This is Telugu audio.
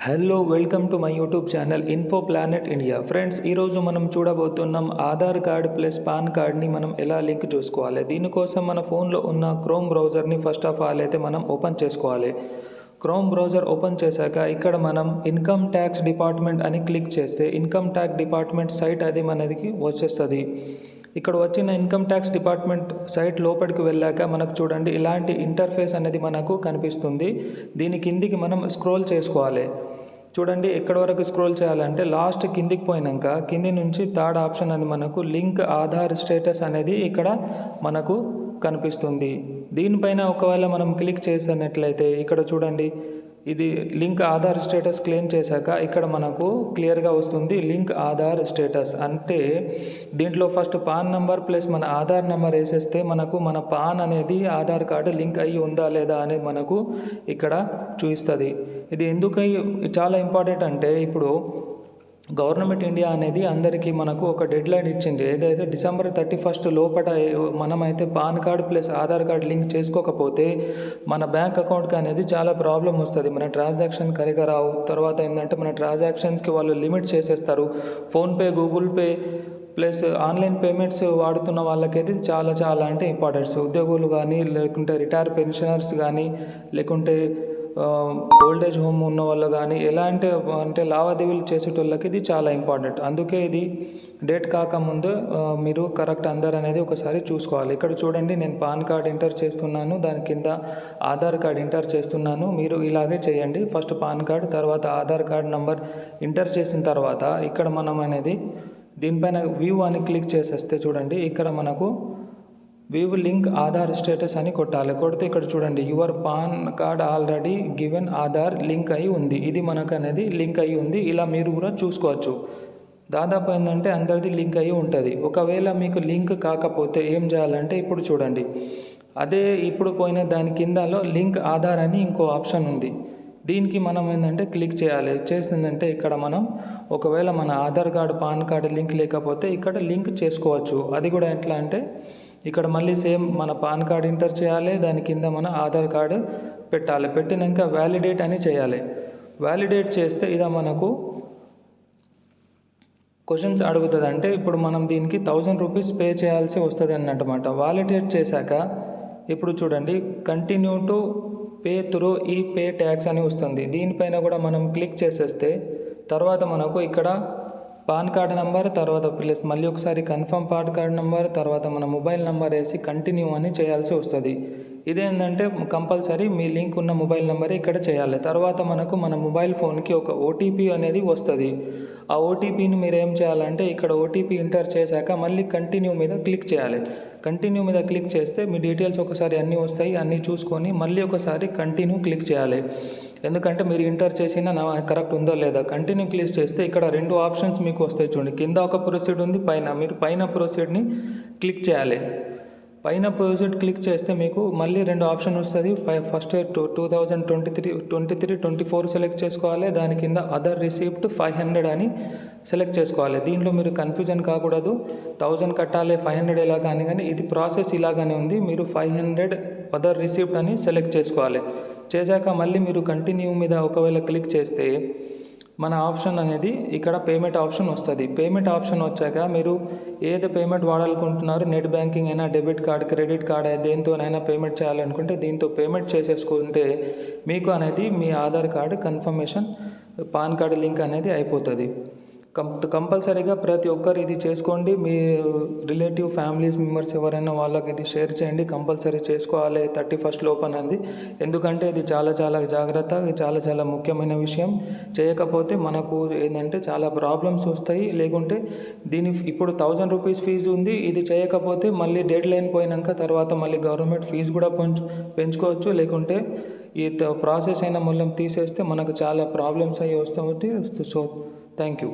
Hello welcome to my YouTube channel info planet India. Friends, ఈరోజు మనం చూడబోతున్నాం ఆధార్ కార్డ్ ప్లస్ పాన్ కార్డ్ని మనం ఎలా లింక్ చేసుకోవాలి. దీనికోసం మన ఫోన్లో ఉన్న క్రోమ్ బ్రౌజర్ని ఫస్ట్ ఆఫ్ ఆల్ అయితే మనం ఓపెన్ చేసుకోవాలి. క్రోమ్ బ్రౌజర్ ఓపెన్ చేశాక ఇక్కడ మనం ఇన్కమ్ ట్యాక్స్ డిపార్ట్మెంట్ అని క్లిక్ చేస్తే ఇన్కమ్ ట్యాక్స్ డిపార్ట్మెంట్ సైట్ అది మనకి వచ్చేస్తుంది. ఇక్కడ వచ్చిన ఇన్కమ్ ట్యాక్స్ డిపార్ట్మెంట్ సైట్ లోపలికి వెళ్ళాక మనకు చూడండి ఇలాంటి ఇంటర్ఫేస్ అనేది మనకు కనిపిస్తుంది. దీని కిందికి మనం స్క్రోల్ చేసుకోవాలి. చూడండి ఎక్కడి వరకు స్క్రోల్ చేయాలంటే లాస్ట్ కిందికి పోయినాక కింది నుంచి థర్డ్ ఆప్షన్ అది మనకు లింక్ ఆధార్ స్టేటస్ అనేది ఇక్కడ మనకు కనిపిస్తుంది. దీనిపైన ఒకవేళ మనం క్లిక్ చేసినట్లయితే ఇక్కడ చూడండి ఇది లింక్ ఆధార్ స్టేటస్ క్లెయిమ్ చేశాక ఇక్కడ మనకు క్లియర్గా వస్తుంది లింక్ ఆధార్ స్టేటస్. అంటే దీంట్లో ఫస్ట్ పాన్ నెంబర్ ప్లస్ మన ఆధార్ నెంబర్ వేసేస్తే మనకు మన పాన్ అనేది ఆధార్ కార్డు లింక్ అయ్యి ఉందా లేదా అనేది మనకు ఇక్కడ చూపిస్తుంది. ఇది ఎందుకు చాలా ఇంపార్టెంట్ అంటే ఇప్పుడు గవర్నమెంట్ ఇండియా అనేది అందరికీ మనకు ఒక డెడ్ లైన్ ఇచ్చింది. ఏదైతే డిసెంబర్ 31 లోపల మనమైతే pan card plus Aadhaar card link చేసుకోకపోతే మన బ్యాంక్ అకౌంట్కి అనేది చాలా ప్రాబ్లం వస్తుంది. మన ట్రాన్సాక్షన్ కరిగా రావు. తర్వాత ఏంటంటే మన ట్రాన్సాక్షన్స్కి వాళ్ళు లిమిట్ చేసేస్తారు. PhonePe, Google pay plus online payments వాడుతున్న వాళ్ళకైతే చాలా అంటే ఇంపార్టెంట్స్. ఉద్యోగులు కానీ లేకుంటే రిటైర్ పెన్షనర్స్ కానీ లేకుంటే ఓల్డేజ్ హోమ్ ఉన్న వాళ్ళు కానీ అంటే లావాదేవీలు చేసేటోళ్ళకి ఇది చాలా ఇంపార్టెంట్. అందుకే ఇది డేట్ కాకముందు మీరు కరెక్ట్ అందరు అనేది ఒకసారి చూసుకోవాలి. ఇక్కడ చూడండి నేను పాన్ కార్డ్ ఎంటర్ చేస్తున్నాను, దాని కింద ఆధార్ కార్డ్ ఎంటర్ చేస్తున్నాను. మీరు ఇలాగే చేయండి. ఫస్ట్ పాన్ కార్డ్, తర్వాత ఆధార్ కార్డ్ నంబర్ ఎంటర్ చేసిన తర్వాత ఇక్కడ మనం అనేది దీనిపైన వ్యూ అని క్లిక్ చేసేస్తే చూడండి ఇక్కడ మనకు వ్యూ లింక్ ఆధార్ స్టేటస్ అని కొట్టాలి. కొడితే ఇక్కడ చూడండి your pan card already given Aadhaar link అయి ఉంది. ఇది మనకు అనేది లింక్ అయి ఉంది. ఇలా మీరు కూడా చూసుకోవచ్చు. దాదాపు ఏంటంటే అందరిది లింక్ అయి ఉంటుంది. ఒకవేళ మీకు లింక్ కాకపోతే ఏం చేయాలంటే ఇప్పుడు చూడండి అదే ఇప్పుడు పోయిన దాని కిందలో లింక్ ఆధార్ అని ఇంకో ఆప్షన్ ఉంది. దీనికి మనం ఏంటంటే క్లిక్ చేయాలి. చేసిందంటే ఇక్కడ మనం ఒకవేళ మన Aadhaar card pan card link లేకపోతే ఇక్కడ లింక్ చేసుకోవచ్చు. అది కూడా ఎట్లా అంటే ఇక్కడ మళ్ళీ సేమ్ మన పాన్ కార్డ్ ఎంటర్ చేయాలి, దాని కింద మన ఆధార్ కార్డు పెట్టాలి. పెట్టినాక వ్యాలిడేట్ అని చేయాలి. వ్యాలిడేట్ చేస్తే ఇది మనకు క్వశ్చన్స్ అడుగుతుంది. అంటే ఇప్పుడు మనం దీనికి 1000 రూపీస్ పే చేయాల్సి వస్తుంది అన్నమాట. వ్యాలిడేట్ చేశాక ఇప్పుడు చూడండి కంటిన్యూ టు పే త్రూ ఈ పే ట్యాక్స్ అని వస్తుంది. దీనిపైన కూడా మనం క్లిక్ చేసేస్తే తర్వాత మనకు ఇక్కడ పాన్ కార్డ్ నెంబర్, తర్వాత ప్లస్ మళ్ళీ ఒకసారి కన్ఫర్మ్ పాన్ కార్డ్ నెంబర్, తర్వాత మన మొబైల్ నెంబర్ వేసి కంటిన్యూ అని చేయాల్సి వస్తుంది. ఇదేంటంటే కంపల్సరీ మీ లింక్ ఉన్న మొబైల్ నెంబరే ఇక్కడ చేయాలి. తర్వాత మనకు మన మొబైల్ ఫోన్కి ఒక ఓటీపీ అనేది వస్తుంది. ఆ ఓటీపీని మీరు ఏం చేయాలంటే ఇక్కడ ఓటీపీ ఎంటర్ చేశాక మళ్ళీ కంటిన్యూ మీద క్లిక్ చేయాలి. కంటిన్యూ మీద క్లిక్ చేస్తే మీ డీటెయిల్స్ ఒకసారి అన్నీ వస్తాయి. అన్నీ చూసుకొని మళ్ళీ ఒకసారి కంటిన్యూ క్లిక్ చేయాలి. ఎందుకంటే మీరు ఎంటర్ చేసిన కరెక్ట్ ఉందో లేదా. కంటిన్యూ క్లిక్ చేస్తే ఇక్కడ 2 ఆప్షన్స్ మీకు వస్తాయి చూడండి. కింద ఒక ప్రొసీడ్ ఉంది, మీరు పైన ప్రొసీడ్ని క్లిక్ చేయాలి. పైన ప్రొసీడ్ క్లిక్ చేస్తే మీకు మళ్ళీ 2 ఆప్షన్ వస్తుంది. ఫస్ట్ 2023-24 సెలెక్ట్ చేసుకోవాలి. దాని కింద అదర్ రిసిప్ట్ 500 అని సెలెక్ట్ చేసుకోవాలి. దీంట్లో మీరు కన్ఫ్యూజన్ కాకూడదు. 1000 కట్టాలి 500 ఎలా కానీ ఇది ప్రాసెస్ ఇలాగానే ఉంది. మీరు 500 అదర్ రిసిప్ట్ అని సెలెక్ట్ చేసుకోవాలి. చేశాక మళ్ళీ మీరు కంటిన్యూ మీద ఒకవేళ క్లిక్ చేస్తే మన ఆప్షన్ అనేది ఇక్కడ పేమెంట్ ఆప్షన్ వస్తుంది. పేమెంట్ ఆప్షన్ వచ్చాక మీరు ఏది పేమెంట్ వాడాలనుకుంటున్నారో నెట్ బ్యాంకింగ్ అయినా, డెబిట్ కార్డ్, క్రెడిట్ కార్డ్ దేంతోనైనా పేమెంట్ చేయాలనుకుంటే దీంతో పేమెంట్ చేసేసుకుంటే మీకు అనేది మీ Aadhaar card confirmation PAN card link అనేది అయిపోతుంది. కంపల్సరీగా ప్రతి ఒక్కరు ఇది చేసుకోండి. మీ రిలేటివ్ ఫ్యామిలీస్ మెంబర్స్ ఎవరైనా వాళ్ళకి ఇది షేర్ చేయండి. కంపల్సరీ చేసుకోవాలి 31 లోపల అనేది. ఎందుకంటే ఇది చాలా జాగ్రత్త, చాలా ముఖ్యమైన విషయం. చేయకపోతే మనకు ఏంటంటే చాలా ప్రాబ్లమ్స్ వస్తాయి. లేకుంటే ఇప్పుడు 1000 రూపీస్ ఫీజు ఉంది. ఇది చేయకపోతే మళ్ళీ డెడ్ లైన్ పోయినాక తర్వాత మళ్ళీ గవర్నమెంట్ ఫీజు కూడా పెంచుకోవచ్చు. లేకుంటే ఈ ప్రాసెస్ అయినా మళ్ళీ తీసేస్తే మనకు చాలా ప్రాబ్లమ్స్ అయ్యి వస్తాయి. So thank you.